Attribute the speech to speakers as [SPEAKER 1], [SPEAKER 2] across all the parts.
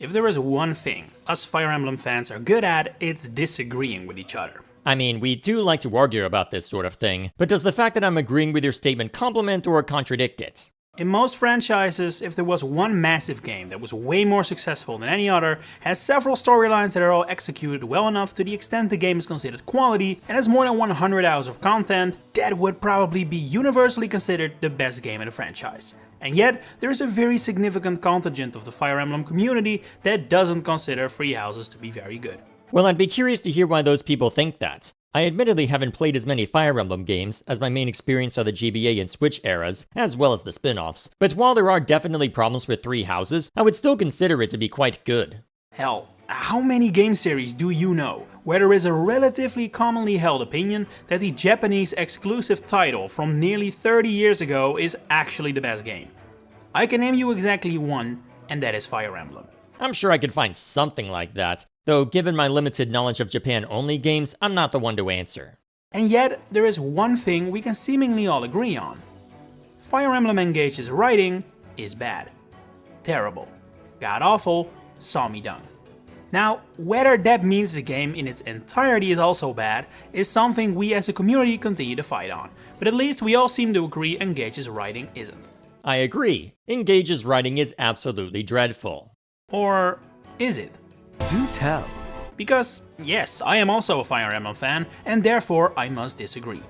[SPEAKER 1] If there is one thing us Fire Emblem fans are good at, it's disagreeing with each other.
[SPEAKER 2] I mean, we do like to argue about this sort of thing, but does the fact that I'm agreeing with your statement compliment or contradict it?
[SPEAKER 1] In most franchises, if there was one massive game that was way more successful than any other, has several storylines that are all executed well enough to the extent the game is considered quality, and has more than 100 hours of content, that would probably be universally considered the best game in the franchise. And yet, there is a very significant contingent of the Fire Emblem community that doesn't consider Three Houses to be very good.
[SPEAKER 2] Well, I'd be curious to hear why those people think that. I admittedly haven't played as many Fire Emblem games, as my main experience are the GBA and Switch eras, as well as the spin-offs, but while there are definitely problems with Three Houses, I would still consider it to be quite good.
[SPEAKER 1] Hell, how many game series do you know where there is a relatively commonly held opinion that the Japanese exclusive title from nearly 30 years ago is actually the best game? I can name you exactly one, and that is Fire Emblem.
[SPEAKER 2] I'm sure I could find something like that, though given my limited knowledge of Japan-only games, I'm not the one to answer.
[SPEAKER 1] And yet, there is one thing we can seemingly all agree on. Fire Emblem Engage's writing is bad. Terrible. God-awful. Saw me done. Now, whether that means the game in its entirety is also bad, is something we as a community continue to fight on, but at least we all seem to agree Engage's writing isn't.
[SPEAKER 2] I agree. Engage's writing is absolutely dreadful.
[SPEAKER 1] Or is it?
[SPEAKER 3] Do tell.
[SPEAKER 1] Because, yes, I am also a Fire Emblem fan, and therefore I must disagree.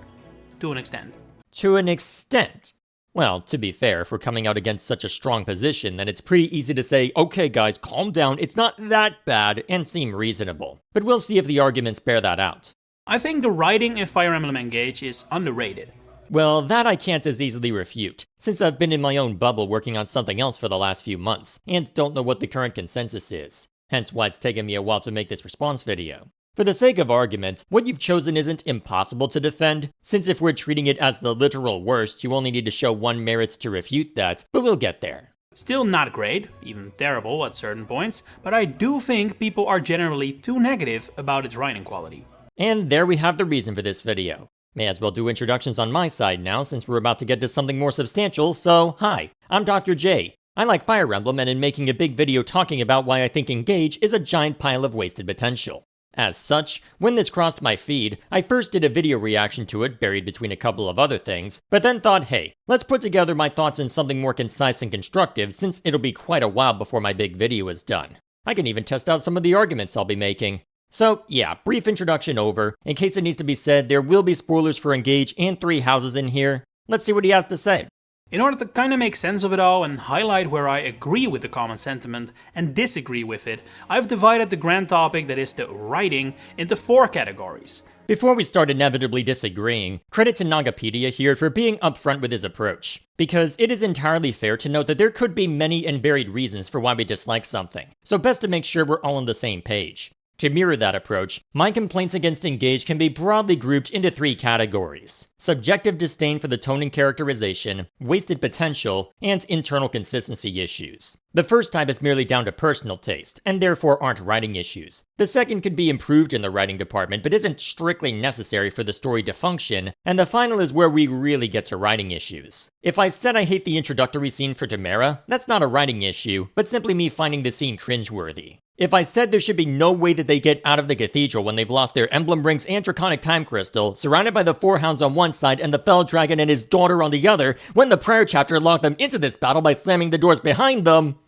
[SPEAKER 1] To an extent.
[SPEAKER 2] To an extent. Well, to be fair, if we're coming out against such a strong position, then it's pretty easy to say, okay guys, calm down, it's not that bad, and seem reasonable. But we'll see if the arguments bear that out.
[SPEAKER 1] I think the writing in Fire Emblem Engage is underrated.
[SPEAKER 2] Well, that I can't as easily refute, since I've been in my own bubble working on something else for the last few months, and don't know what the current consensus is. Hence why it's taken me a while to make this response video. For the sake of argument, what you've chosen isn't impossible to defend, since if we're treating it as the literal worst, you only need to show one merit to refute that, but we'll get there.
[SPEAKER 1] Still not great, even terrible at certain points, but I do think people are generally too negative about its writing quality.
[SPEAKER 2] And there we have the reason for this video. May as well do introductions on my side now, since we're about to get to something more substantial, so hi, I'm Dr. J. I like Fire Emblem and am making a big video talking about why I think Engage is a giant pile of wasted potential. As such, when this crossed my feed, I first did a video reaction to it buried between a couple of other things, but then thought, hey, let's put together my thoughts in something more concise and constructive since it'll be quite a while before my big video is done. I can even test out some of the arguments I'll be making. So yeah, brief introduction over. In case it needs to be said, there will be spoilers for Engage and Three Houses in here. Let's see what he has to say.
[SPEAKER 1] In order to kinda make sense of it all and highlight where I agree with the common sentiment and disagree with it, I've divided the grand topic that is the writing into 4 categories.
[SPEAKER 2] Before we start inevitably disagreeing, credit to Nagapedia here for being upfront with his approach, because it is entirely fair to note that there could be many and varied reasons for why we dislike something, so best to make sure we're all on the same page. To mirror that approach, my complaints against Engage can be broadly grouped into 3 categories: subjective disdain for the tone and characterization, wasted potential, and internal consistency issues. The first type is merely down to personal taste, and therefore aren't writing issues. The second could be improved in the writing department, but isn't strictly necessary for the story to function, and the final is where we really get to writing issues. If I said I hate the introductory scene for Tamara, that's not a writing issue, but simply me finding the scene cringeworthy. If I said there should be no way that they get out of the cathedral when they've lost their emblem rings and draconic time crystal, surrounded by the 4 hounds on one side and the fell dragon and his daughter on the other, when the prior chapter locked them into this battle by slamming the doors behind them,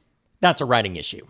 [SPEAKER 2] that's a writing issue.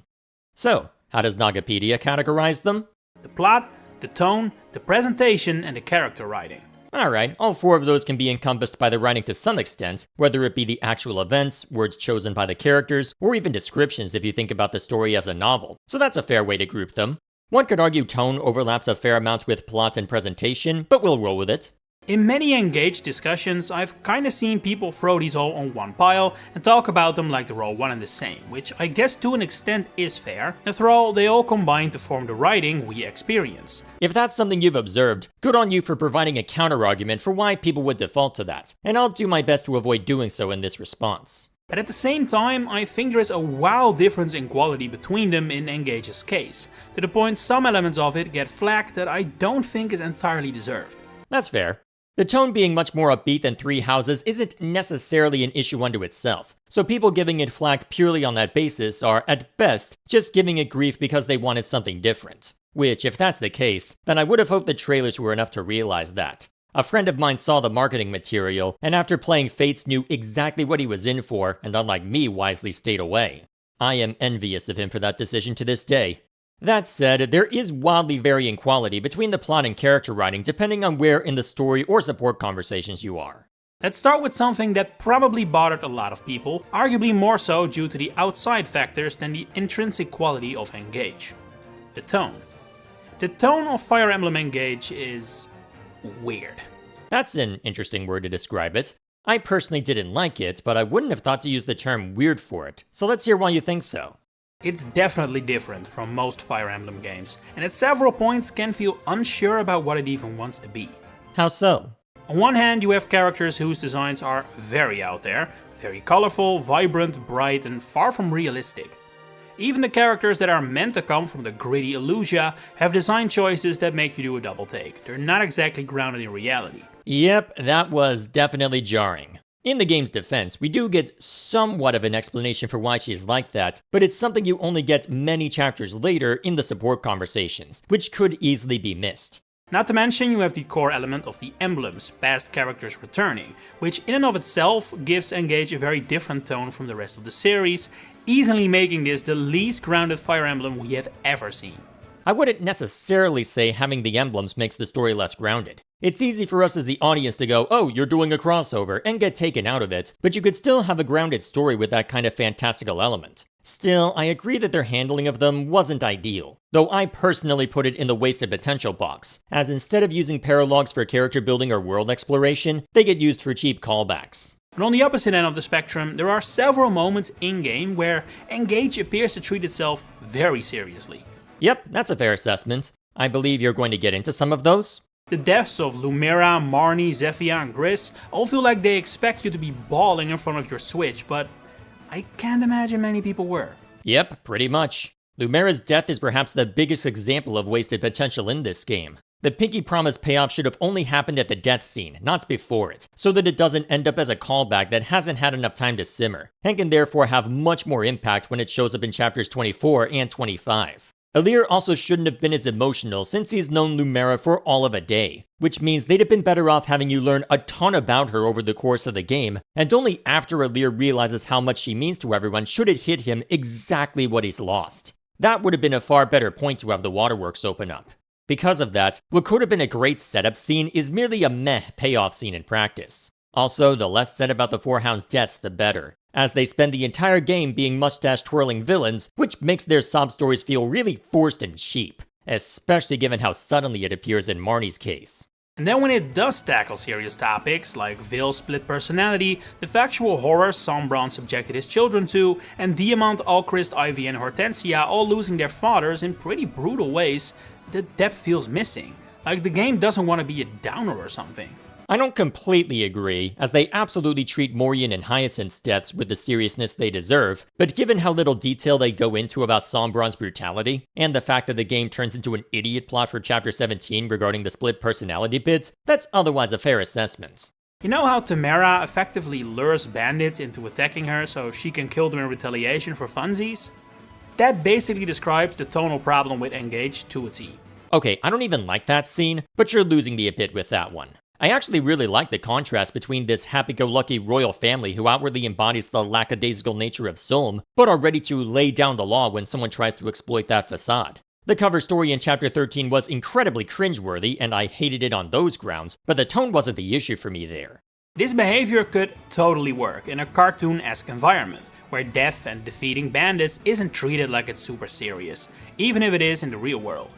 [SPEAKER 2] So, how does Nagapedia categorize them?
[SPEAKER 1] The plot, the tone, the presentation, and the character writing.
[SPEAKER 2] Alright, all 4 of those can be encompassed by the writing to some extent, whether it be the actual events, words chosen by the characters, or even descriptions if you think about the story as a novel, so that's a fair way to group them. One could argue tone overlaps a fair amount with plot and presentation, but we'll roll with it.
[SPEAKER 1] In many Engage discussions, I've kinda seen people throw these all on one pile and talk about them like they're all one and the same, which I guess to an extent is fair. After all, they all combine to form the writing we experience.
[SPEAKER 2] If that's something you've observed, good on you for providing a counter-argument for why people would default to that, and I'll do my best to avoid doing so in this response.
[SPEAKER 1] But at the same time, I think there is a wild difference in quality between them in Engage's case, to the point some elements of it get flack that I don't think is entirely deserved.
[SPEAKER 2] That's fair. The tone being much more upbeat than Three Houses isn't necessarily an issue unto itself, so people giving it flack purely on that basis are, at best, just giving it grief because they wanted something different. Which, if that's the case, then I would have hoped the trailers were enough to realize that. A friend of mine saw the marketing material, and after playing Fates knew exactly what he was in for, and unlike me, wisely stayed away. I am envious of him for that decision to this day. That said, there is wildly varying quality between the plot and character writing depending on where in the story or support conversations you are.
[SPEAKER 1] Let's start with something that probably bothered a lot of people, arguably more so due to the outside factors than the intrinsic quality of Engage. The tone. The tone of Fire Emblem Engage is weird.
[SPEAKER 2] That's an interesting word to describe it. I personally didn't like it, but I wouldn't have thought to use the term weird for it, so let's hear why you think so.
[SPEAKER 1] It's definitely different from most Fire Emblem games, and at several points can feel unsure about what it even wants to be.
[SPEAKER 2] How so?
[SPEAKER 1] On one hand, you have characters whose designs are very out there, very colorful, vibrant, bright, and far from realistic. Even the characters that are meant to come from the gritty Illusia have design choices that make you do a double take. They're not exactly grounded in reality.
[SPEAKER 2] Yep, that was definitely jarring. In the game's defense, we do get somewhat of an explanation for why she is like that, but it's something you only get many chapters later in the support conversations, which could easily be missed.
[SPEAKER 1] Not to mention you have the core element of the emblems, past characters returning, which in and of itself gives Engage a very different tone from the rest of the series, easily making this the least grounded Fire Emblem we have ever seen.
[SPEAKER 2] I wouldn't necessarily say having the emblems makes the story less grounded. It's easy for us as the audience to go, oh, you're doing a crossover, and get taken out of it, but you could still have a grounded story with that kind of fantastical element. Still, I agree that their handling of them wasn't ideal, though I personally put it in the wasted potential box, as instead of using paralogs for character building or world exploration, they get used for cheap callbacks.
[SPEAKER 1] But on the opposite end of the spectrum, there are several moments in-game where Engage appears to treat itself very seriously.
[SPEAKER 2] Yep, that's a fair assessment. I believe you're going to get into some of those.
[SPEAKER 1] The deaths of Lumera, Marnie, Zephyr, and Gris all feel like they expect you to be bawling in front of your Switch, but I can't imagine many people were.
[SPEAKER 2] Yep, pretty much. Lumera's death is perhaps the biggest example of wasted potential in this game. The Pinky Promise payoff should have only happened at the death scene, not before it, so that it doesn't end up as a callback that hasn't had enough time to simmer, and can therefore have much more impact when it shows up in chapters 24 and 25. Alear also shouldn't have been as emotional since he's known Lumera for all of a day, which means they'd have been better off having you learn a ton about her over the course of the game, and only after Alear realizes how much she means to everyone should it hit him exactly what he's lost. That would have been a far better point to have the waterworks open up. Because of that, what could have been a great setup scene is merely a meh payoff scene in practice. Also, the less said about the Four Hounds' deaths, the better, as they spend the entire game being mustache-twirling villains, which makes their sob stories feel really forced and cheap, especially given how suddenly it appears in Marnie's case.
[SPEAKER 1] And then when it does tackle serious topics, like Vale's split personality, the factual horror Sombron subjected his children to, and Diamant, Alchrist, Ivy, and Hortensia all losing their fathers in pretty brutal ways, the depth feels missing. Like the game doesn't want to be a downer or something.
[SPEAKER 2] I don't completely agree, as they absolutely treat Morian and Hyacinth's deaths with the seriousness they deserve, but given how little detail they go into about Sombron's brutality, and the fact that the game turns into an idiot plot for Chapter 17 regarding the split personality bit, that's otherwise a fair assessment.
[SPEAKER 1] You know how Tamara effectively lures bandits into attacking her so she can kill them in retaliation for funsies? That basically describes the tonal problem with Engage to a T.
[SPEAKER 2] Okay, I don't even like that scene, but you're losing me a bit with that one. I actually really like the contrast between this happy-go-lucky royal family who outwardly embodies the lackadaisical nature of Solm, but are ready to lay down the law when someone tries to exploit that facade. The cover story in Chapter 13 was incredibly cringeworthy, and I hated it on those grounds, but the tone wasn't the issue for me there.
[SPEAKER 1] This behavior could totally work in a cartoon-esque environment, where death and defeating bandits isn't treated like it's super serious, even if it is in the real world.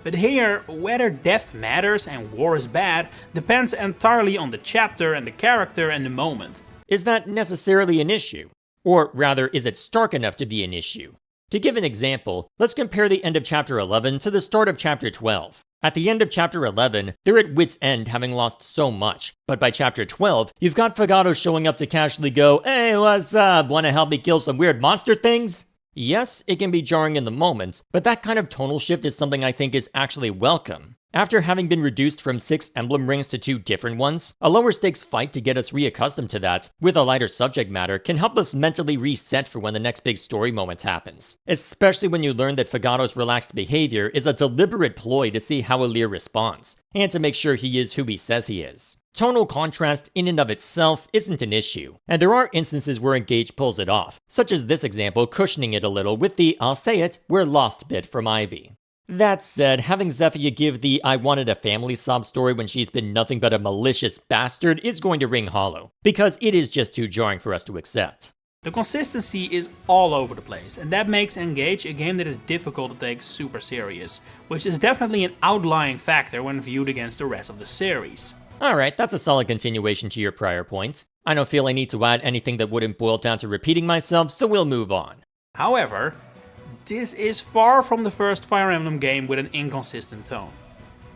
[SPEAKER 1] But here, whether death matters and war is bad depends entirely on the chapter and the character and the moment.
[SPEAKER 2] Is that necessarily an issue? Or rather, is it stark enough to be an issue? To give an example, let's compare the end of Chapter 11 to the start of Chapter 12. At the end of Chapter 11, they're at wit's end having lost so much, but by Chapter 12, you've got Fagato showing up to casually go, "Hey, what's up? Wanna help me kill some weird monster things?" Yes, it can be jarring in the moment, but that kind of tonal shift is something I think is actually welcome. After having been reduced from 6 emblem rings to 2 different ones, a lower stakes fight to get us reaccustomed to that, with a lighter subject matter, can help us mentally reset for when the next big story moment happens. Especially when you learn that Fagato's relaxed behavior is a deliberate ploy to see how Alir responds, and to make sure he is who he says he is. Tonal contrast in and of itself isn't an issue, and there are instances where Engage pulls it off, such as this example cushioning it a little with the "I'll say it, we're lost" bit from Ivy. That said, having Zephyia give the "I wanted a family" sob story when she's been nothing but a malicious bastard is going to ring hollow, because it is just too jarring for us to accept.
[SPEAKER 1] The consistency is all over the place, and that makes Engage a game that is difficult to take super serious, which is definitely an outlying factor when viewed against the rest of the series.
[SPEAKER 2] Alright, that's a solid continuation to your prior point. I don't feel I need to add anything that wouldn't boil down to repeating myself, so we'll move on.
[SPEAKER 1] However, this is far from the first Fire Emblem game with an inconsistent tone.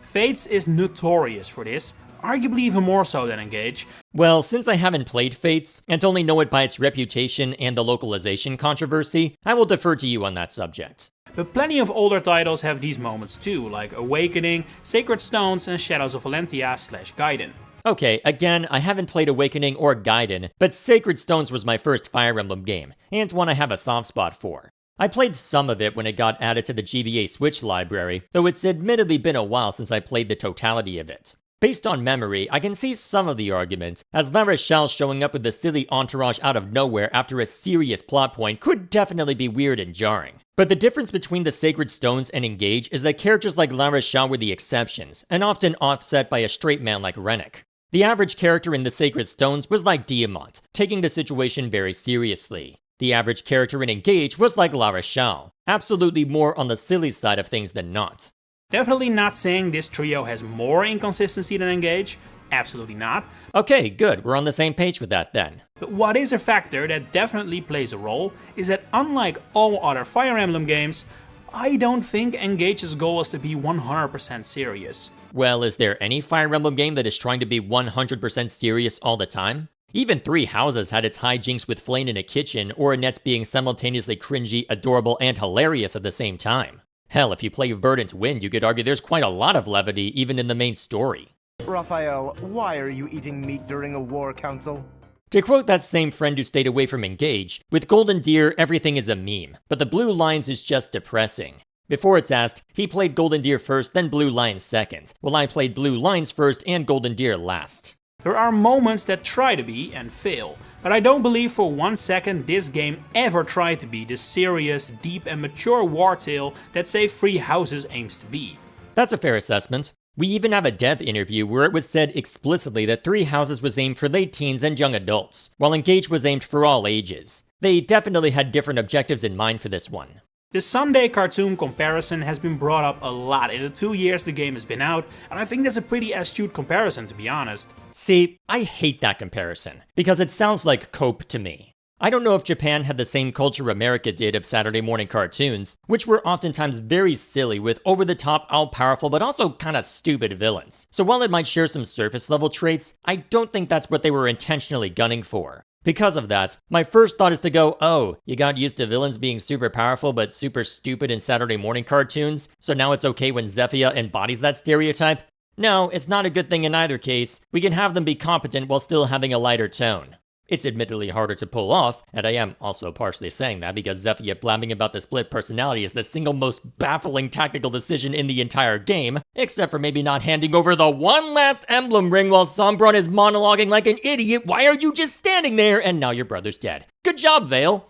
[SPEAKER 1] Fates is notorious for this, arguably even more so than Engage.
[SPEAKER 2] Well, since I haven't played Fates, and only know it by its reputation and the localization controversy, I will defer to you on that subject.
[SPEAKER 1] But plenty of older titles have these moments too, like Awakening, Sacred Stones, and Shadows of Valentia/Gaiden.
[SPEAKER 2] Okay, again, I haven't played Awakening or Gaiden, but Sacred Stones was my first Fire Emblem game, and one I have a soft spot for. I played some of it when it got added to the GBA Switch library, though it's admittedly been a while since I played the totality of it. Based on memory, I can see some of the argument, as La Rochelle showing up with the silly entourage out of nowhere after a serious plot point could definitely be weird and jarring. But the difference between the Sacred Stones and Engage is that characters like La Rochelle were the exceptions, and often offset by a straight man like Rennick. The average character in the Sacred Stones was like Diamant, taking the situation very seriously. The average character in Engage was like La Rochelle, absolutely more on the silly side of things than not.
[SPEAKER 1] Definitely not saying this trio has more inconsistency than Engage, absolutely not.
[SPEAKER 2] Okay, good, we're on the same page with that then.
[SPEAKER 1] But what is a factor that definitely plays a role is that unlike all other Fire Emblem games, I don't think Engage's goal is to be 100% serious.
[SPEAKER 2] Well, is there any Fire Emblem game that is trying to be 100% serious all the time? Even Three Houses had its hijinks with Flayn in a kitchen, or Annette being simultaneously cringy, adorable, and hilarious at the same time. Hell, if you play Verdant Wind, you could argue there's quite a lot of levity even in the main story.
[SPEAKER 3] Raphael, why are you eating meat during a war council?
[SPEAKER 2] To quote that same friend who stayed away from Engage, with Golden Deer, everything is a meme, but the Blue Lines is just depressing. Before it's asked, he played Golden Deer first, then Blue Lines second, while I played Blue Lines first and Golden Deer last.
[SPEAKER 1] There are moments that try to be and fail, but I don't believe for 1 second this game ever tried to be the serious, deep and mature war tale that say Three Houses aims to be.
[SPEAKER 2] That's a fair assessment. We even have a dev interview where it was said explicitly that Three Houses was aimed for late teens and young adults, while Engage was aimed for all ages. They definitely had different objectives in mind for this one.
[SPEAKER 1] The Sunday cartoon comparison has been brought up a lot in the 2 years the game has been out, and I think that's a pretty astute comparison, to be honest.
[SPEAKER 2] See, I hate that comparison, because it sounds like cope to me. I don't know if Japan had the same culture America did of Saturday morning cartoons, which were oftentimes very silly with over-the-top, all-powerful, but also kinda stupid villains. So while it might share some surface-level traits, I don't think that's what they were intentionally gunning for. Because of that, my first thought is to go, oh, you got used to villains being super powerful but super stupid in Saturday morning cartoons, so now it's okay when Zephyia embodies that stereotype? No, it's not a good thing in either case. We can have them be competent while still having a lighter tone. It's admittedly harder to pull off, and I am also partially saying that because Zephyia blabbing about the split personality is the single most baffling tactical decision in the entire game, except for maybe not handing over the one last emblem ring while Sombron is monologuing like an idiot. Why are you just standing there? And now your brother's dead. Good job, Vale.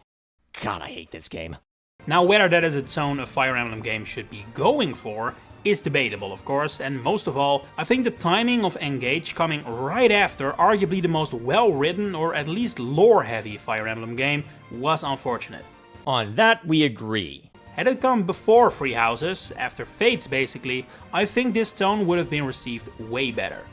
[SPEAKER 2] God, I hate this game.
[SPEAKER 1] Now, whether that is a tone a Fire Emblem game should be going for is debatable, of course, and most of all, I think the timing of Engage coming right after arguably the most well-written or at least lore-heavy Fire Emblem game was unfortunate.
[SPEAKER 2] On that, we agree.
[SPEAKER 1] Had it come before Three Houses, after Fates basically, I think this tone would have been received way better.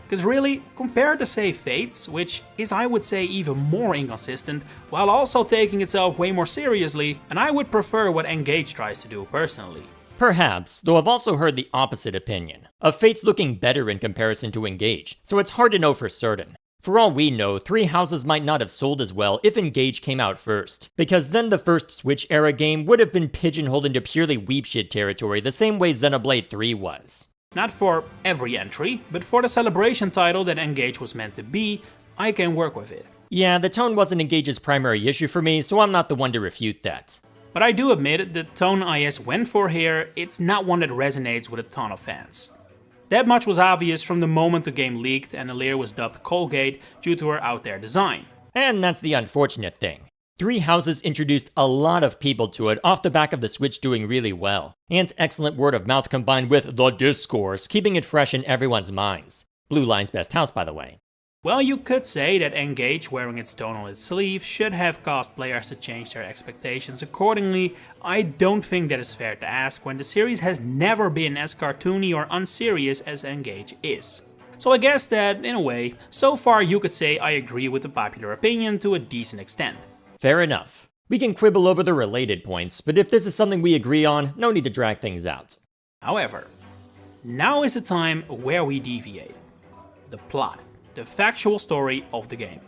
[SPEAKER 1] Because really, compared to say Fates, which is I would say even more inconsistent, while also taking itself way more seriously, and I would prefer what Engage tries to do personally.
[SPEAKER 2] Perhaps, though I've also heard the opposite opinion, of Fates looking better in comparison to Engage, so it's hard to know for certain. For all we know, Three Houses might not have sold as well if Engage came out first, because then the first Switch era game would have been pigeonholed into purely weep shit territory the same way Xenoblade 3 was.
[SPEAKER 1] Not for every entry, but for the celebration title that Engage was meant to be, I can work with it.
[SPEAKER 2] Yeah, the tone wasn't Engage's primary issue for me, so I'm not the one to refute that.
[SPEAKER 1] But I do admit the tone IS went for here, it's not one that resonates with a ton of fans. That much was obvious from the moment the game leaked and Alear was dubbed Colgate due to her out there design.
[SPEAKER 2] And that's the unfortunate thing. Three Houses introduced a lot of people to it off the back of the Switch doing really well, and excellent word of mouth combined with the discourse keeping it fresh in everyone's minds. Blue Line's best house, by the way.
[SPEAKER 1] Well, you could say that Engage wearing its tone on its sleeve should have caused players to change their expectations accordingly. I don't think that is fair to ask when the series has never been as cartoony or unserious as Engage is. So I guess that, in a way, so far you could say I agree with the popular opinion to a decent extent.
[SPEAKER 2] Fair enough. We can quibble over the related points, but if this is something we agree on, no need to drag things out.
[SPEAKER 1] However, now is the time where we deviate. The plot. The factual story of the game.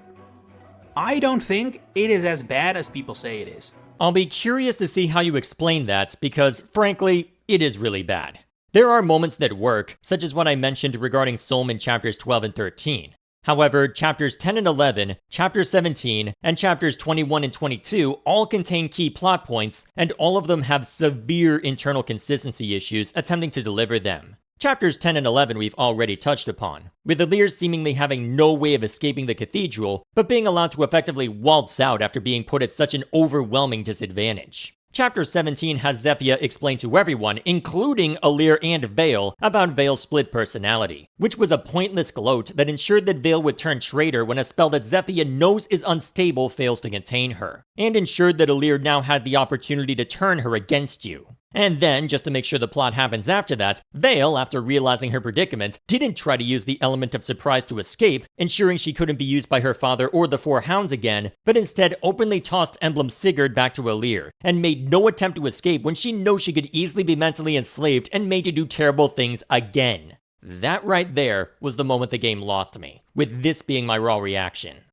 [SPEAKER 1] I don't think it is as bad as people say it is.
[SPEAKER 2] I'll be curious to see how you explain that, because, frankly, it is really bad. There are moments that work, such as what I mentioned regarding Soul in chapters 12 and 13. However, chapters 10 and 11, chapter 17, and chapters 21 and 22 all contain key plot points, and all of them have severe internal consistency issues attempting to deliver them. Chapters 10 and 11 we've already touched upon, with Alear seemingly having no way of escaping the cathedral, but being allowed to effectively waltz out after being put at such an overwhelming disadvantage. Chapter 17 has Zephyr explain to everyone, including Alear and Vale, about Vale's split personality, which was a pointless gloat that ensured that Vale would turn traitor when a spell that Zephyr knows is unstable fails to contain her, and ensured that Alear now had the opportunity to turn her against you. And then, just to make sure the plot happens after that, Vale, after realizing her predicament, didn't try to use the element of surprise to escape, ensuring she couldn't be used by her father or the Four Hounds again, but instead openly tossed Emblem Sigurd back to Alear, and made no attempt to escape when she knows she could easily be mentally enslaved and made to do terrible things again. That right there was the moment the game lost me, with this being my raw reaction.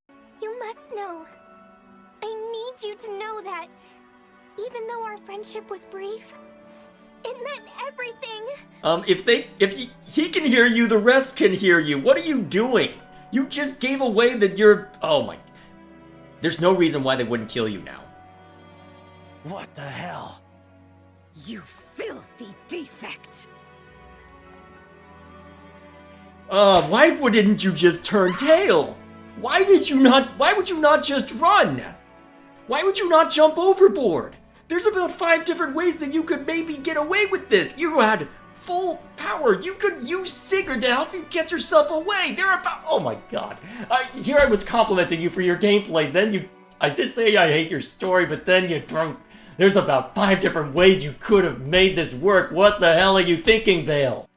[SPEAKER 4] You must know. I need you to know that, even though our friendship was brief, it meant everything.
[SPEAKER 2] If he can hear you, the rest can hear you. What are you doing? You just gave away that you're... Oh my... There's no reason why they wouldn't kill you now.
[SPEAKER 3] What the hell?
[SPEAKER 5] You filthy defect!
[SPEAKER 2] Why wouldn't you just turn tail? Why would you not just run? Why would you not jump overboard? There's about 5 different ways that you could maybe get away with this. You had full power. You could use Sigurd to help you get yourself away. Oh my god. Here I was complimenting you for your gameplay, then I did say I hate your story, but then you throw... There's about 5 different ways you could have made this work. What the hell are you thinking, Vale?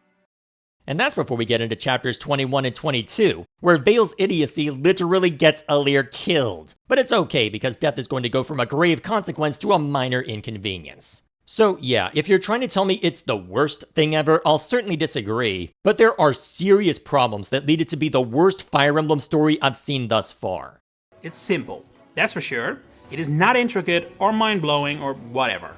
[SPEAKER 2] And that's before we get into chapters 21 and 22, where Vale's idiocy literally gets Alear killed. But it's okay, because death is going to go from a grave consequence to a minor inconvenience. So yeah, if you're trying to tell me it's the worst thing ever, I'll certainly disagree, but there are serious problems that lead it to be the worst Fire Emblem story I've seen thus far.
[SPEAKER 1] It's simple, that's for sure. It is not intricate or mind-blowing or whatever.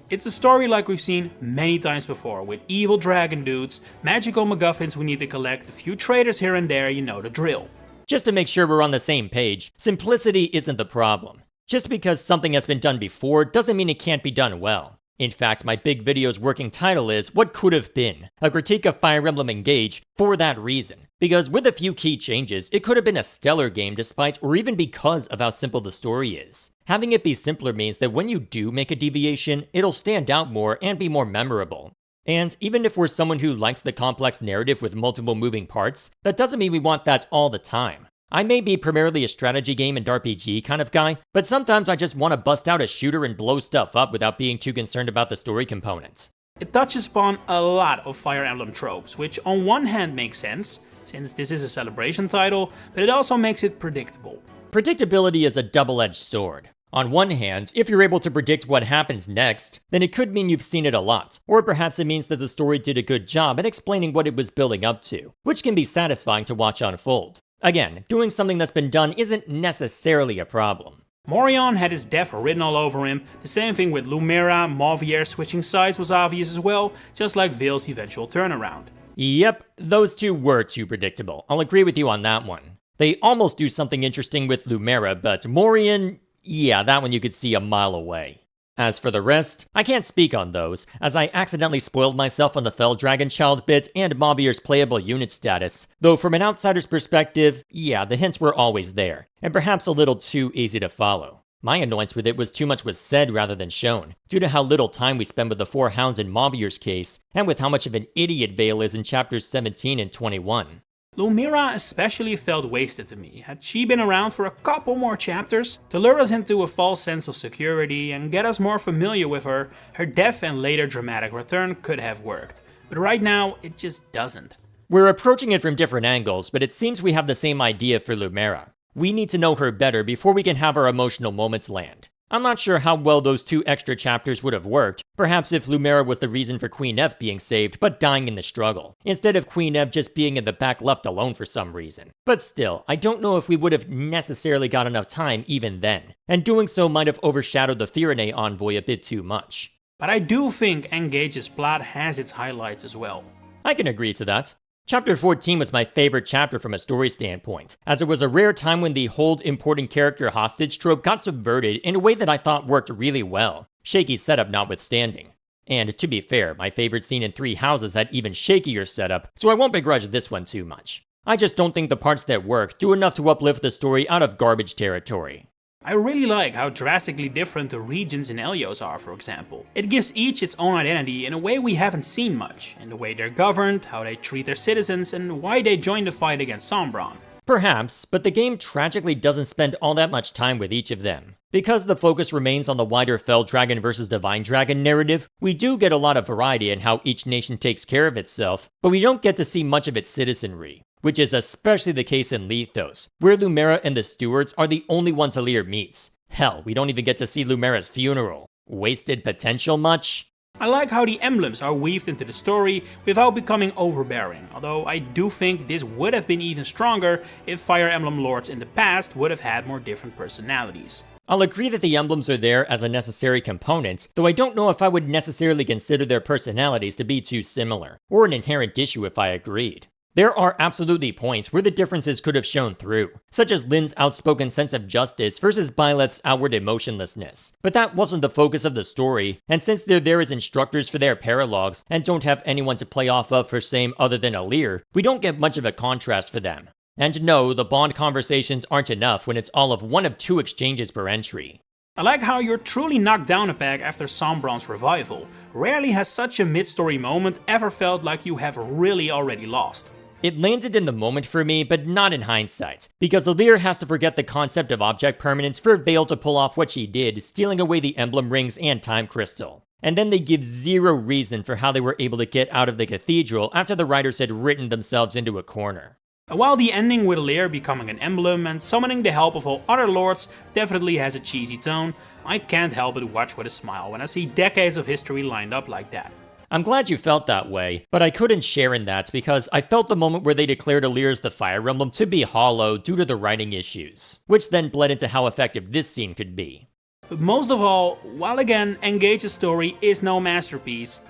[SPEAKER 1] It's a story like we've seen many times before, with evil dragon dudes, magical MacGuffins we need to collect, a few traders here and there, you know the drill.
[SPEAKER 2] Just to make sure we're on the same page, simplicity isn't the problem. Just because something has been done before doesn't mean it can't be done well. In fact, my big video's working title is What Could Have Been, a critique of Fire Emblem Engage for that reason. Because with a few key changes, it could have been a stellar game despite or even because of how simple the story is. Having it be simpler means that when you do make a deviation, it'll stand out more and be more memorable. And even if we're someone who likes the complex narrative with multiple moving parts, that doesn't mean we want that all the time. I may be primarily a strategy game and RPG kind of guy, but sometimes I just want to bust out a shooter and blow stuff up without being too concerned about the story component.
[SPEAKER 1] It touches upon a lot of Fire Emblem tropes, which on one hand makes sense, since this is a celebration title, but it also makes it predictable.
[SPEAKER 2] Predictability is a double-edged sword. On one hand, if you're able to predict what happens next, then it could mean you've seen it a lot, or perhaps it means that the story did a good job at explaining what it was building up to, which can be satisfying to watch unfold. Again, doing something that's been done isn't necessarily a problem.
[SPEAKER 1] Morion had his death written all over him, the same thing with Lumira, Mauvier switching sides was obvious as well, just like Vale's eventual turnaround.
[SPEAKER 2] Yep, those two were too predictable. I'll agree with you on that one. They almost do something interesting with Lumera, but Morian, yeah, that one you could see a mile away. As for the rest, I can't speak on those, as I accidentally spoiled myself on the Fell Dragon Child bit and Mobier's playable unit status, though from an outsider's perspective, yeah, the hints were always there, and perhaps a little too easy to follow. My annoyance with it was too much was said rather than shown, due to how little time we spend with the four hounds in Mobier's case, and with how much of an idiot Vale is in chapters 17 and 21.
[SPEAKER 1] Lumira especially felt wasted to me. Had she been around for a couple more chapters to lure us into a false sense of security and get us more familiar with her, her death and later dramatic return could have worked. But right now, it just doesn't.
[SPEAKER 2] We're approaching it from different angles, but it seems we have the same idea for Lumera. We need to know her better before we can have our emotional moments land. I'm not sure how well those 2 extra chapters would have worked, perhaps if Lumera was the reason for Queen F being saved but dying in the struggle, instead of Queen F just being in the back left alone for some reason. But still, I don't know if we would have necessarily got enough time even then, and doing so might have overshadowed the Firene envoy a bit too much.
[SPEAKER 1] But I do think Engage's plot has its highlights as well.
[SPEAKER 2] I can agree to that. Chapter 14 was my favorite chapter from a story standpoint, as it was a rare time when the hold important character hostage trope got subverted in a way that I thought worked really well, shaky setup notwithstanding. And to be fair, my favorite scene in Three Houses had even shakier setup, so I won't begrudge this one too much. I just don't think the parts that work do enough to uplift the story out of garbage territory.
[SPEAKER 1] I really like how drastically different the regions in Elyos are, for example. It gives each its own identity in a way we haven't seen much, in the way they're governed, how they treat their citizens, and why they joined the fight against Sombron.
[SPEAKER 2] Perhaps, but the game tragically doesn't spend all that much time with each of them. Because the focus remains on the wider Fell Dragon versus Divine Dragon narrative, we do get a lot of variety in how each nation takes care of itself, but we don't get to see much of its citizenry. Which is especially the case in Lethos, where Lumera and the stewards are the only ones Alir meets. Hell, we don't even get to see Lumera's funeral. Wasted potential much?
[SPEAKER 1] I like how the emblems are weaved into the story without becoming overbearing, although I do think this would have been even stronger if Fire Emblem lords in the past would have had more different personalities.
[SPEAKER 2] I'll agree that the emblems are there as a necessary component, though I don't know if I would necessarily consider their personalities to be too similar, or an inherent issue if I agreed. There are absolutely points where the differences could have shown through, such as Lynn's outspoken sense of justice versus Byleth's outward emotionlessness. But that wasn't the focus of the story, and since they're there as instructors for their paralogs and don't have anyone to play off of for same other than Alir, we don't get much of a contrast for them. And no, the bond conversations aren't enough when it's all of one of 2 exchanges per entry.
[SPEAKER 1] I like how you're truly knocked down a peg after Sombron's revival. Rarely has such a mid-story moment ever felt like you have really already lost.
[SPEAKER 2] It landed in the moment for me, but not in hindsight, because Alir has to forget the concept of object permanence for Vale to pull off what she did, stealing away the emblem rings and time crystal. And then they give zero reason for how they were able to get out of the cathedral after the writers had written themselves into a corner.
[SPEAKER 1] While the ending with Alir becoming an emblem and summoning the help of all other lords definitely has a cheesy tone, I can't help but watch with a smile when I see decades of history lined up like that.
[SPEAKER 2] I'm glad you felt that way, but I couldn't share in that because I felt the moment where they declared Alir as the Fire Emblem to be hollow due to the writing issues, which then bled into how effective this scene could be.
[SPEAKER 1] But most of all, while again Engage's story is no masterpiece,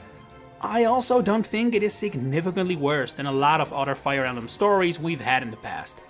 [SPEAKER 1] I also don't think it is significantly worse than a lot of other Fire Emblem stories we've had in the past.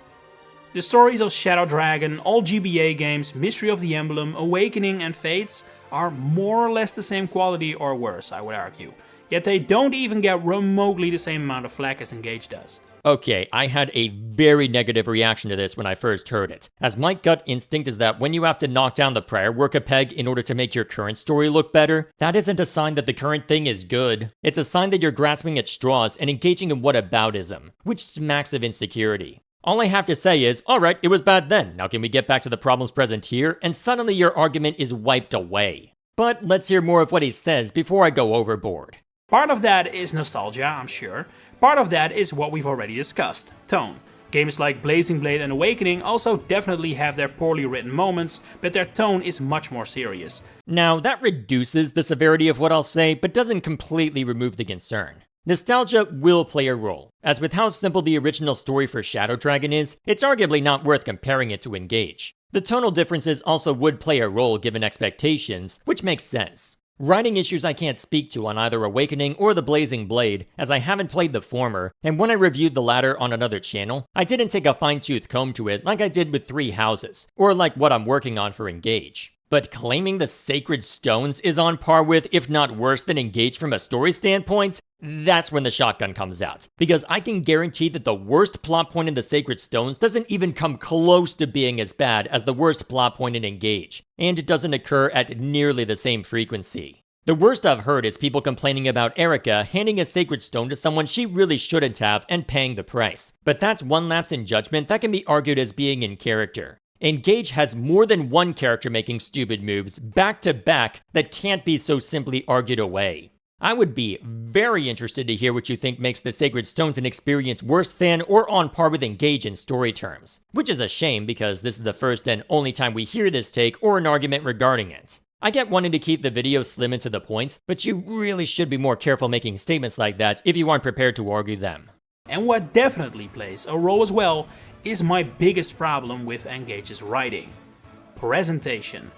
[SPEAKER 1] The stories of Shadow Dragon, all GBA games, Mystery of the Emblem, Awakening and Fates are more or less the same quality or worse, I would argue. Yet they don't even get remotely the same amount of flack as Engage does.
[SPEAKER 2] Okay, I had a very negative reaction to this when I first heard it, as my gut instinct is that when you have to knock down the prior work a peg in order to make your current story look better, that isn't a sign that the current thing is good. It's a sign that you're grasping at straws and engaging in whataboutism, which smacks of insecurity. All I have to say is, alright, it was bad then, now can we get back to the problems present here? And suddenly your argument is wiped away. But let's hear more of what he says before I go overboard.
[SPEAKER 1] Part of that is nostalgia, I'm sure. Part of that is what we've already discussed, tone. Games like Blazing Blade and Awakening also definitely have their poorly written moments, but their tone is much more serious.
[SPEAKER 2] Now, that reduces the severity of what I'll say, but doesn't completely remove the concern. Nostalgia will play a role, as with how simple the original story for Shadow Dragon is, it's arguably not worth comparing it to Engage. The tonal differences also would play a role given expectations, which makes sense. Writing issues I can't speak to on either Awakening or The Blazing Blade, as I haven't played the former, and when I reviewed the latter on another channel, I didn't take a fine-tooth comb to it like I did with Three Houses, or like what I'm working on for Engage. But claiming the Sacred Stones is on par with, if not worse than Engage from a story standpoint, that's when the shotgun comes out. Because I can guarantee that the worst plot point in the Sacred Stones doesn't even come close to being as bad as the worst plot point in Engage, and it doesn't occur at nearly the same frequency. The worst I've heard is people complaining about Erica handing a Sacred Stone to someone she really shouldn't have and paying the price. But that's one lapse in judgment that can be argued as being in character. Engage has more than one character making stupid moves back to back that can't be so simply argued away. I would be very interested to hear what you think makes the Sacred Stones an experience worse than or on par with Engage in story terms, which is a shame because this is the first and only time we hear this take or an argument regarding it. I get wanting to keep the video slim and to the point, but you really should be more careful making statements like that if you aren't prepared to argue them.
[SPEAKER 1] And what definitely plays a role as well is my biggest problem with Engage's writing: presentation.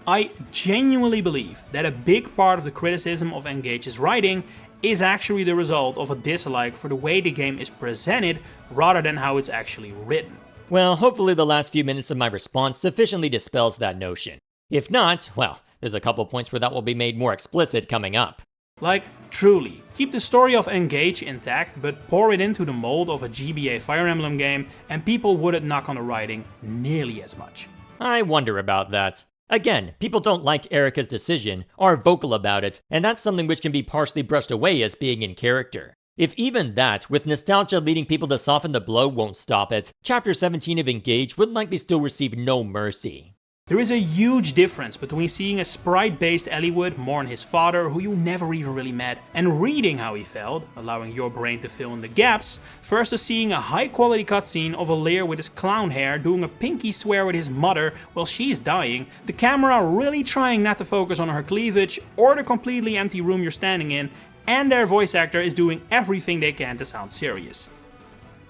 [SPEAKER 1] I genuinely believe that a big part of the criticism of Engage's writing is actually the result of a dislike for the way the game is presented rather than how it's actually written.
[SPEAKER 2] Well, hopefully the last few minutes of my response sufficiently dispels that notion. If not, well, there's a couple points where that will be made more explicit coming up.
[SPEAKER 1] Like, truly, keep the story of Engage intact, but pour it into the mold of a GBA Fire Emblem game, and people wouldn't knock on the writing nearly as much.
[SPEAKER 2] I wonder about that. Again, people don't like Erica's decision, are vocal about it, and that's something which can be partially brushed away as being in character. If even that, with nostalgia leading people to soften the blow, won't stop it, Chapter 17 of Engage would likely still receive no mercy.
[SPEAKER 1] There is a huge difference between seeing a sprite-based Eliwood mourn his father, who you never even really met, and reading how he felt, allowing your brain to fill in the gaps, versus seeing a high-quality cutscene of a Lear with his clown hair doing a pinky swear with his mother while she's dying, the camera really trying not to focus on her cleavage or the completely empty room you're standing in, and their voice actor is doing everything they can to sound serious.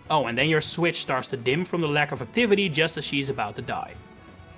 [SPEAKER 1] Oh, and then your Switch starts to dim from the lack of activity just as she's about to die.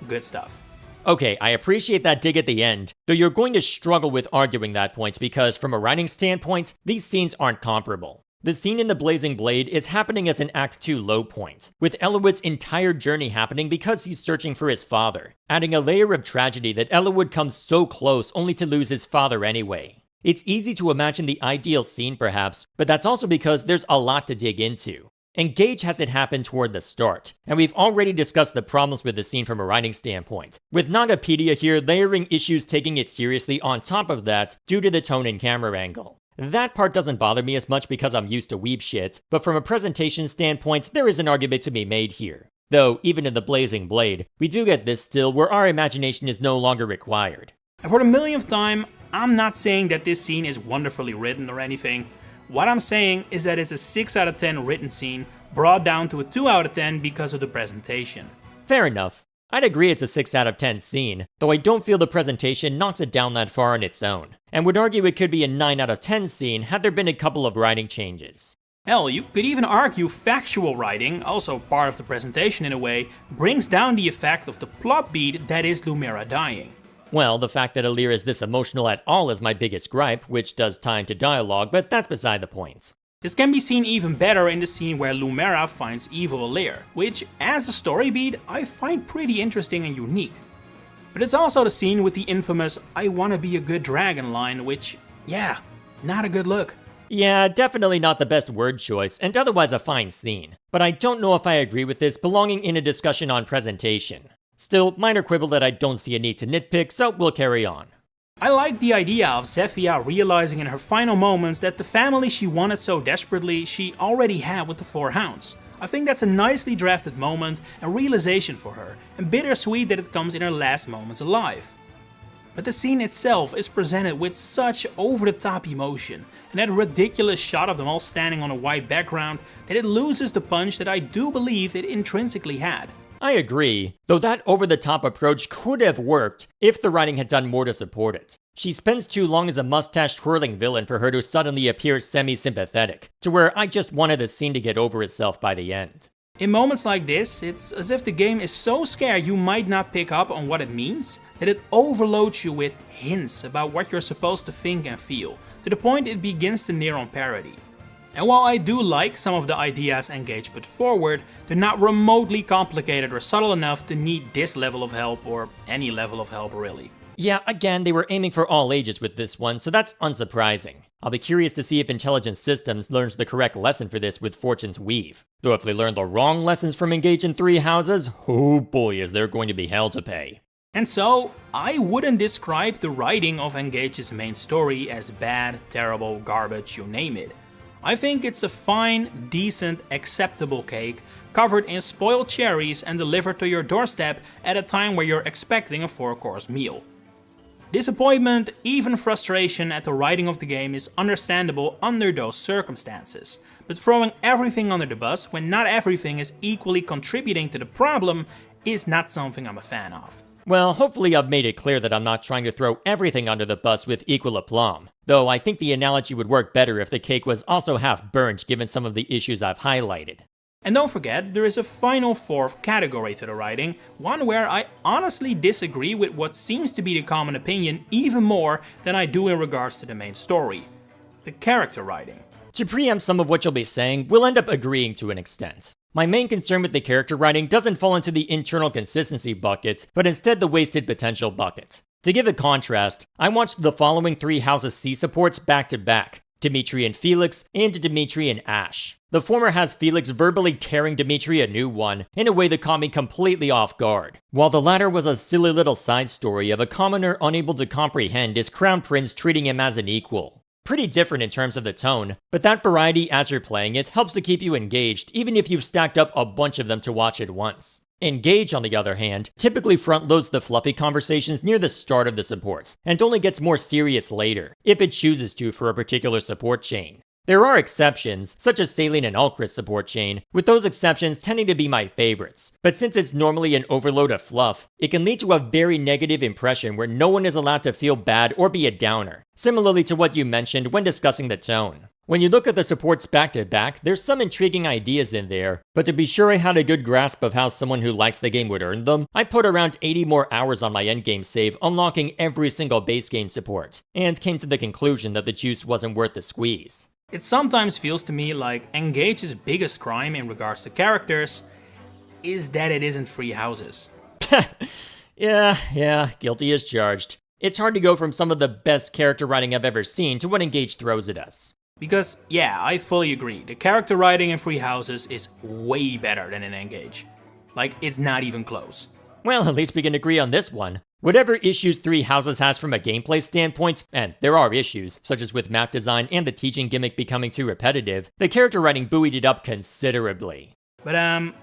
[SPEAKER 1] Good stuff.
[SPEAKER 2] Okay, I appreciate that dig at the end, though you're going to struggle with arguing that point because from a writing standpoint, these scenes aren't comparable. The scene in The Blazing Blade is happening as an Act 2 low point, with Eliwood's entire journey happening because he's searching for his father, adding a layer of tragedy that Eliwood comes so close only to lose his father anyway. It's easy to imagine the ideal scene perhaps, but that's also because there's a lot to dig into. Engage has it happen toward the start, and we've already discussed the problems with the scene from a writing standpoint, with Nagapedia here layering issues taking it seriously on top of that due to the tone and camera angle. That part doesn't bother me as much because I'm used to weeb shit, but from a presentation standpoint, there is an argument to be made here. Though, even in The Blazing Blade, we do get this still where our imagination is no longer required.
[SPEAKER 1] And for the millionth time, I'm not saying that this scene is wonderfully written or anything. What I'm saying is that it's a 6 out of 10 written scene, brought down to a 2 out of 10 because of the presentation.
[SPEAKER 2] Fair enough. I'd agree it's a 6 out of 10 scene, though I don't feel the presentation knocks it down that far on its own, and would argue it could be a 9 out of 10 scene had there been a couple of writing changes.
[SPEAKER 1] Hell, you could even argue factual writing, also part of the presentation in a way, brings down the effect of the plot beat that is Lumira dying.
[SPEAKER 2] Well, the fact that Alear is this emotional at all is my biggest gripe, which does tie into dialogue, but that's beside the point.
[SPEAKER 1] This can be seen even better in the scene where Lumira finds evil Alear, which, as a story beat, I find pretty interesting and unique. But it's also the scene with the infamous "I wanna be a good dragon" line, which, yeah, not a good look.
[SPEAKER 2] Yeah, definitely not the best word choice, and otherwise a fine scene. But I don't know if I agree with this belonging in a discussion on presentation. Still, minor quibble that I don't see a need to nitpick, so we'll carry on.
[SPEAKER 1] I like the idea of Zephyia realizing in her final moments that the family she wanted so desperately she already had with the Four Hounds. I think that's a nicely drafted moment and realization for her, and bittersweet that it comes in her last moments alive. But the scene itself is presented with such over-the-top emotion, and that ridiculous shot of them all standing on a white background, that it loses the punch that I do believe it intrinsically had.
[SPEAKER 2] I agree, though that over-the-top approach could have worked if the writing had done more to support it. She spends too long as a mustache-twirling villain for her to suddenly appear semi-sympathetic, to where I just wanted the scene to get over itself by the end.
[SPEAKER 1] In moments like this, it's as if the game is so scared you might not pick up on what it means, that it overloads you with hints about what you're supposed to think and feel, to the point it begins to near on parody. And while I do like some of the ideas Engage put forward, they're not remotely complicated or subtle enough to need this level of help, or any level of help really.
[SPEAKER 2] Yeah, again, they were aiming for all ages with this one, so that's unsurprising. I'll be curious to see if Intelligent Systems learns the correct lesson for this with Fortune's Weave. Though if they learn the wrong lessons from Engage in Three Houses, oh boy is there going to be hell to pay.
[SPEAKER 1] And so, I wouldn't describe the writing of Engage's main story as bad, terrible, garbage, you name it. I think it's a fine, decent, acceptable cake, covered in spoiled cherries and delivered to your doorstep at a time where you're expecting a 4-course meal. Disappointment, even frustration at the writing of the game is understandable under those circumstances, but throwing everything under the bus when not everything is equally contributing to the problem is not something I'm a fan of.
[SPEAKER 2] Well, hopefully I've made it clear that I'm not trying to throw everything under the bus with equal aplomb, though I think the analogy would work better if the cake was also half burnt given some of the issues I've highlighted.
[SPEAKER 1] And don't forget, there is a final fourth category to the writing, one where I honestly disagree with what seems to be the common opinion even more than I do in regards to the main story: the character writing.
[SPEAKER 2] To preempt some of what you'll be saying, we'll end up agreeing to an extent. My main concern with the character writing doesn't fall into the internal consistency bucket, but instead the wasted potential bucket. To give a contrast, I watched the following Three Houses C supports back to back: Dimitri and Felix, and Dimitri and Ash. The former has Felix verbally tearing Dimitri a new one, in a way that caught me completely off guard, while the latter was a silly little side story of a commoner unable to comprehend his crown prince treating him as an equal. Pretty different in terms of the tone, but that variety as you're playing it helps to keep you engaged even if you've stacked up a bunch of them to watch at once. Engage, on the other hand, typically front-loads the fluffy conversations near the start of the supports, and only gets more serious later, if it chooses to for a particular support chain. There are exceptions, such as Saline and Alchrist support chain, with those exceptions tending to be my favorites, but since it's normally an overload of fluff, it can lead to a very negative impression where no one is allowed to feel bad or be a downer, similarly to what you mentioned when discussing the tone. When you look at the supports back to back, there's some intriguing ideas in there, but to be sure I had a good grasp of how someone who likes the game would earn them, I put around 80 more hours on my endgame save unlocking every single base game support, and came to the conclusion that the juice wasn't worth the squeeze.
[SPEAKER 1] It sometimes feels to me like Engage's biggest crime in regards to characters is that it isn't Three Houses.
[SPEAKER 2] Yeah, guilty as charged. It's hard to go from some of the best character writing I've ever seen to what Engage throws at us.
[SPEAKER 1] Because, yeah, I fully agree, the character writing in Three Houses is way better than in Engage. Like, it's not even close.
[SPEAKER 2] Well, at least we can agree on this one. Whatever issues Three Houses has from a gameplay standpoint, and there are issues, such as with map design and the teaching gimmick becoming too repetitive, the character writing buoyed it up considerably.
[SPEAKER 1] But I'm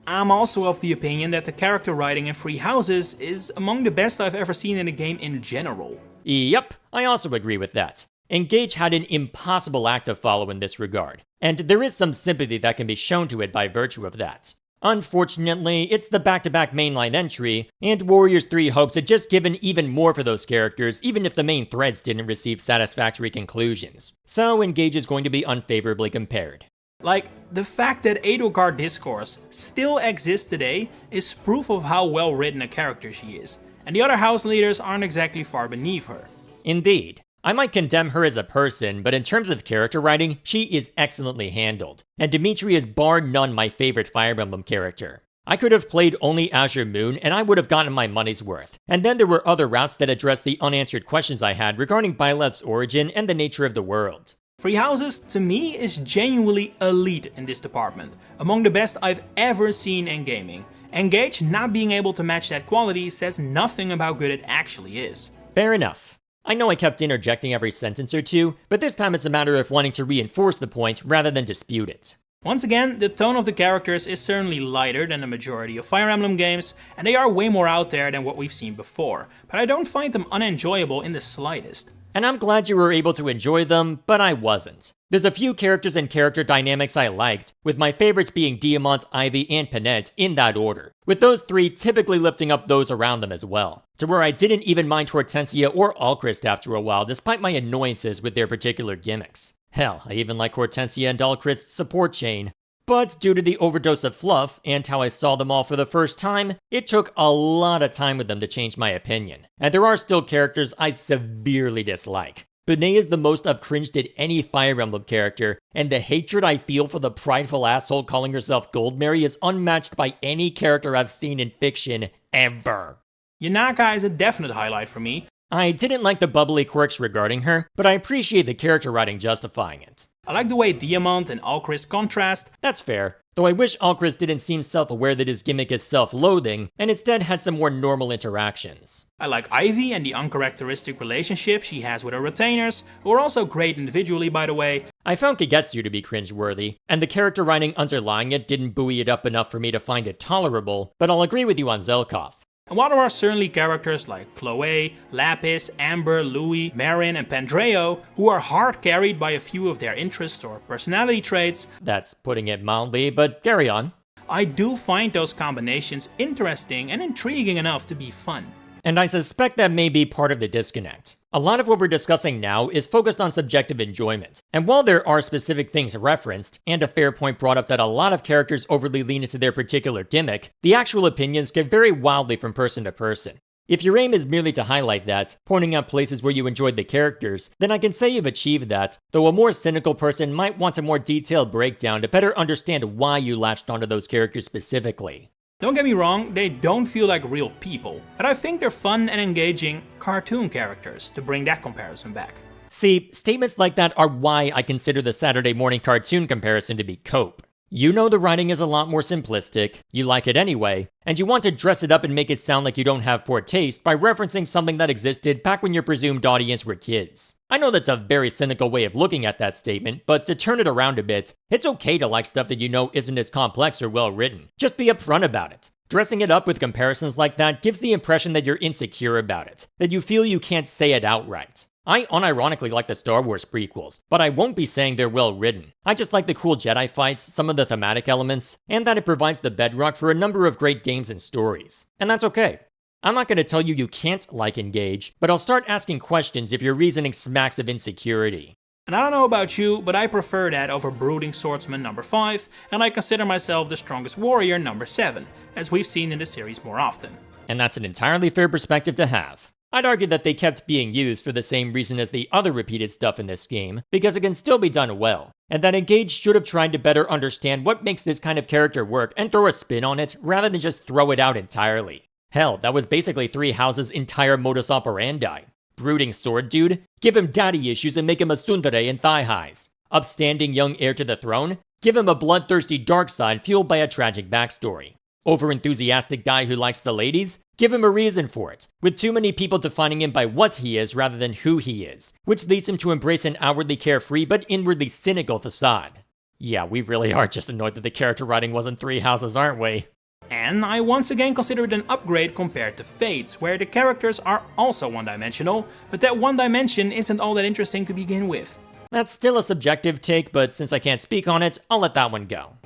[SPEAKER 1] also of the opinion that the character writing in Three Houses is among the best I've ever seen in a game in general.
[SPEAKER 2] Yep, I also agree with that. Engage had an impossible act to follow in this regard, and there is some sympathy that can be shown to it by virtue of that. Unfortunately, it's the back-to-back mainline entry, and Warriors 3 hopes had just given even more for those characters even if the main threads didn't receive satisfactory conclusions. So Engage is going to be unfavorably compared.
[SPEAKER 1] Like, the fact that Edelgard Discourse still exists today is proof of how well written a character she is, and the other house leaders aren't exactly far beneath her.
[SPEAKER 2] Indeed. I might condemn her as a person, but in terms of character writing, she is excellently handled, and Dimitri is bar none my favorite Fire Emblem character. I could have played only Azure Moon and I would have gotten my money's worth, and then there were other routes that addressed the unanswered questions I had regarding Byleth's origin and the nature of the world.
[SPEAKER 1] Three Houses, to me, is genuinely elite in this department, among the best I've ever seen in gaming. Engage not being able to match that quality says nothing about how good it actually is.
[SPEAKER 2] Fair enough. I know I kept interjecting every sentence or two, but this time it's a matter of wanting to reinforce the point rather than dispute it.
[SPEAKER 1] Once again, the tone of the characters is certainly lighter than the majority of Fire Emblem games, and they are way more out there than what we've seen before, but I don't find them unenjoyable in the slightest.
[SPEAKER 2] And I'm glad you were able to enjoy them, but I wasn't. There's a few characters and character dynamics I liked, with my favorites being Diamant, Ivy, and Panette in that order, with those three typically lifting up those around them as well, to where I didn't even mind Hortensia or Alchrist after a while despite my annoyances with their particular gimmicks. Hell, I even like Hortensia and Alchrist's support chain. But due to the overdose of fluff and how I saw them all for the first time, it took a lot of time with them to change my opinion. And there are still characters I severely dislike. Bunei is the most I've cringed at any Fire Emblem character, and the hatred I feel for the prideful asshole calling herself Goldmary is unmatched by any character I've seen in fiction ever.
[SPEAKER 1] Yanaka is a definite highlight for me.
[SPEAKER 2] I didn't like the bubbly quirks regarding her, but I appreciate the character writing justifying it.
[SPEAKER 1] I like the way Diamant and Alchrist contrast.
[SPEAKER 2] That's fair, though I wish Alchrist didn't seem self-aware that his gimmick is self-loathing, and instead had some more normal interactions.
[SPEAKER 1] I like Ivy and the uncharacteristic relationship she has with her retainers, who are also great individually by the way.
[SPEAKER 2] I found Kagetsu to be cringeworthy, and the character writing underlying it didn't buoy it up enough for me to find it tolerable, but I'll agree with you on Zelkov.
[SPEAKER 1] And while there are certainly characters like Chloe, Lapis, Amber, Louis, Marin, and Pandreo, who are hard carried by a few of their interests or personality traits,
[SPEAKER 2] that's putting it mildly, but carry on.
[SPEAKER 1] I do find those combinations interesting and intriguing enough to be fun.
[SPEAKER 2] And I suspect that may be part of the disconnect. A lot of what we're discussing now is focused on subjective enjoyment, and while there are specific things referenced, and a fair point brought up that a lot of characters overly lean into their particular gimmick, the actual opinions can vary wildly from person to person. If your aim is merely to highlight that, pointing out places where you enjoyed the characters, then I can say you've achieved that, though a more cynical person might want a more detailed breakdown to better understand why you latched onto those characters specifically.
[SPEAKER 1] Don't get me wrong, they don't feel like real people, but I think they're fun and engaging cartoon characters, to bring that comparison back.
[SPEAKER 2] See, statements like that are why I consider the Saturday morning cartoon comparison to be cope. You know the writing is a lot more simplistic, you like it anyway, and you want to dress it up and make it sound like you don't have poor taste by referencing something that existed back when your presumed audience were kids. I know that's a very cynical way of looking at that statement, but to turn it around a bit, it's okay to like stuff that you know isn't as complex or well written. Just be upfront about it. Dressing it up with comparisons like that gives the impression that you're insecure about it, that you feel you can't say it outright. I unironically like the Star Wars prequels, but I won't be saying they're well written. I just like the cool Jedi fights, some of the thematic elements, and that it provides the bedrock for a number of great games and stories. And that's okay. I'm not going to tell you you can't like Engage, but I'll start asking questions if your reasoning smacks of insecurity.
[SPEAKER 1] And I don't know about you, but I prefer that over Brooding Swordsman number 5, and I consider myself the strongest warrior number 7, as we've seen in the series more often.
[SPEAKER 2] And that's an entirely fair perspective to have. I'd argue that they kept being used for the same reason as the other repeated stuff in this game, because it can still be done well, and that Engage should have tried to better understand what makes this kind of character work and throw a spin on it rather than just throw it out entirely. Hell, that was basically Three Houses' entire modus operandi. Brooding sword dude? Give him daddy issues and make him a tsundere and thigh highs. Upstanding young heir to the throne? Give him a bloodthirsty dark side fueled by a tragic backstory. Over-enthusiastic guy who likes the ladies? Give him a reason for it, with too many people defining him by what he is rather than who he is, which leads him to embrace an outwardly carefree but inwardly cynical facade. Yeah, we really are just annoyed that the character writing wasn't Three Houses, aren't we?
[SPEAKER 1] And I once again consider it an upgrade compared to Fates, where the characters are also one-dimensional, but that one dimension isn't all that interesting to begin with.
[SPEAKER 2] That's still a subjective take, but since I can't speak on it, I'll let that one go.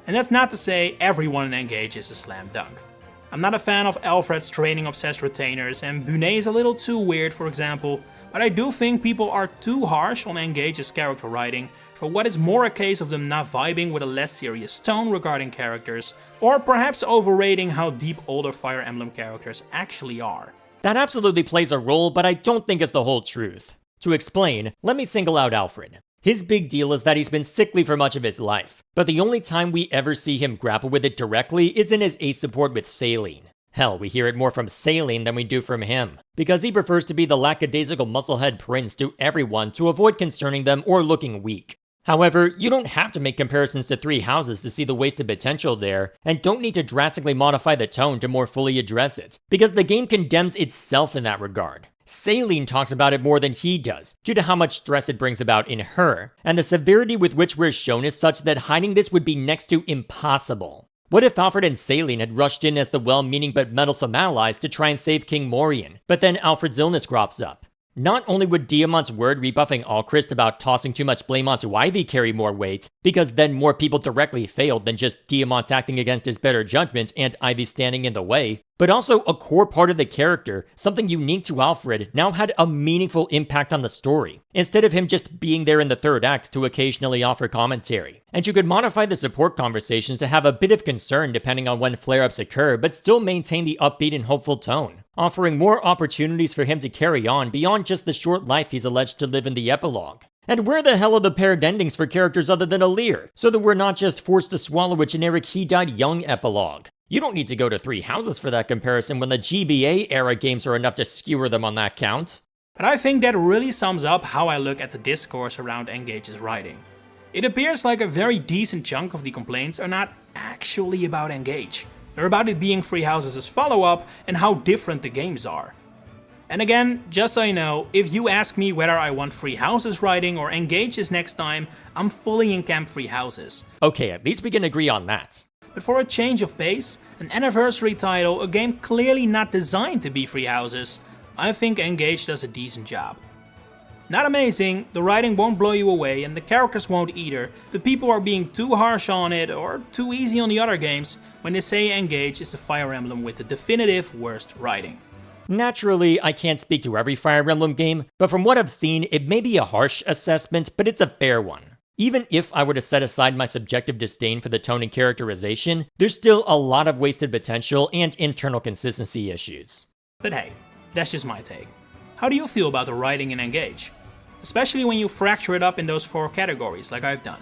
[SPEAKER 1] And that's not to say everyone in Engage is a slam dunk. I'm not a fan of Alfred's training-obsessed retainers, and Bunei is a little too weird, for example, but I do think people are too harsh on Engage's character writing for what is more a case of them not vibing with a less serious tone regarding characters, or perhaps overrating how deep older Fire Emblem characters actually are.
[SPEAKER 2] That absolutely plays a role, but I don't think it's the whole truth. To explain, let me single out Alfred. His big deal is that he's been sickly for much of his life, but the only time we ever see him grapple with it directly is in his ace support with Saline. Hell, we hear it more from Saline than we do from him, because he prefers to be the lackadaisical musclehead prince to everyone to avoid concerning them or looking weak. However, you don't have to make comparisons to Three Houses to see the wasted potential there, and don't need to drastically modify the tone to more fully address it, because the game condemns itself in that regard. Saline talks about it more than he does, due to how much stress it brings about in her, and the severity with which we're shown is such that hiding this would be next to impossible. What if Alfred and Saline had rushed in as the well-meaning but meddlesome allies to try and save King Morian, but then Alfred's illness crops up? Not only would Diamant's word rebuffing Alchrist about tossing too much blame onto Ivy carry more weight, because then more people directly failed than just Diamant acting against his better judgment and Ivy standing in the way, but also a core part of the character, something unique to Alfred, now had a meaningful impact on the story, instead of him just being there in the third act to occasionally offer commentary. And you could modify the support conversations to have a bit of concern depending on when flare-ups occur, but still maintain the upbeat and hopeful tone, offering more opportunities for him to carry on beyond just the short life he's alleged to live in the epilogue. And where the hell are the paired endings for characters other than Alir, so that we're not just forced to swallow a generic he died young epilogue? You don't need to go to Three Houses for that comparison when the GBA era games are enough to skewer them on that count.
[SPEAKER 1] But I think that really sums up how I look at the discourse around Engage's writing. It appears like a very decent chunk of the complaints are not actually about Engage. They're about it being Three Houses' follow-up and how different the games are. And again, just so you know, if you ask me whether I want Three Houses writing or Engage's next time, I'm fully in camp Three Houses.
[SPEAKER 2] Okay, at least we can agree on that.
[SPEAKER 1] But for a change of pace, an anniversary title, a game clearly not designed to be Three Houses, I think Engage does a decent job. Not amazing, the writing won't blow you away and the characters won't either, but people are being too harsh on it or too easy on the other games when they say Engage is the Fire Emblem with the definitive worst writing.
[SPEAKER 2] Naturally, I can't speak to every Fire Emblem game, but from what I've seen, it may be a harsh assessment, but it's a fair one. Even if I were to set aside my subjective disdain for the tone and characterization, there's still a lot of wasted potential and internal consistency issues.
[SPEAKER 1] But hey, that's just my take. How do you feel about the writing in Engage? Especially when you fracture it up in those 4 categories like I've done.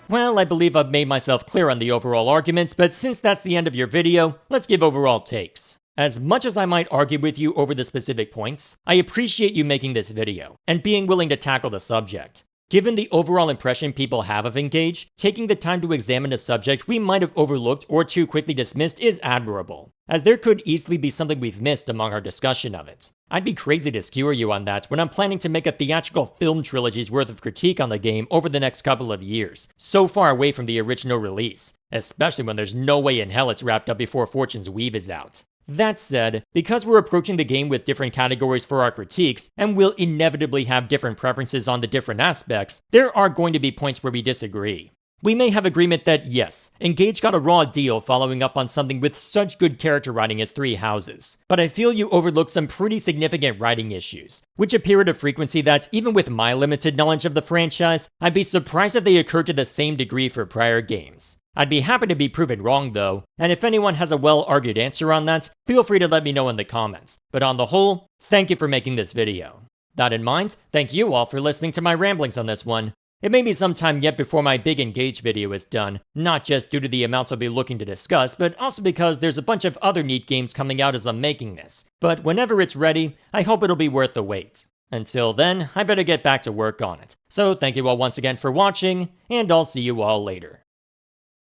[SPEAKER 2] Well, I believe I've made myself clear on the overall arguments, but since that's the end of your video, let's give overall takes. As much as I might argue with you over the specific points, I appreciate you making this video, and being willing to tackle the subject. Given the overall impression people have of Engage, taking the time to examine a subject we might have overlooked or too quickly dismissed is admirable, as there could easily be something we've missed among our discussion of it. I'd be crazy to skewer you on that when I'm planning to make a theatrical film trilogy's worth of critique on the game over the next couple of years, so far away from the original release, especially when there's no way in hell it's wrapped up before Fortune's Weave is out. That said, because we're approaching the game with different categories for our critiques, and will inevitably have different preferences on the different aspects, there are going to be points where we disagree. We may have agreement that yes, Engage got a raw deal following up on something with such good character writing as Three Houses, but I feel you overlooked some pretty significant writing issues, which appear at a frequency that, even with my limited knowledge of the franchise, I'd be surprised if they occurred to the same degree for prior games. I'd be happy to be proven wrong though, and if anyone has a well-argued answer on that, feel free to let me know in the comments. But on the whole, thank you for making this video. That in mind, thank you all for listening to my ramblings on this one. It may be some time yet before my big Engage video is done, not just due to the amounts I'll be looking to discuss, but also because there's a bunch of other neat games coming out as I'm making this. But whenever it's ready, I hope it'll be worth the wait. Until then, I better get back to work on it. So thank you all once again for watching, and I'll see you all later.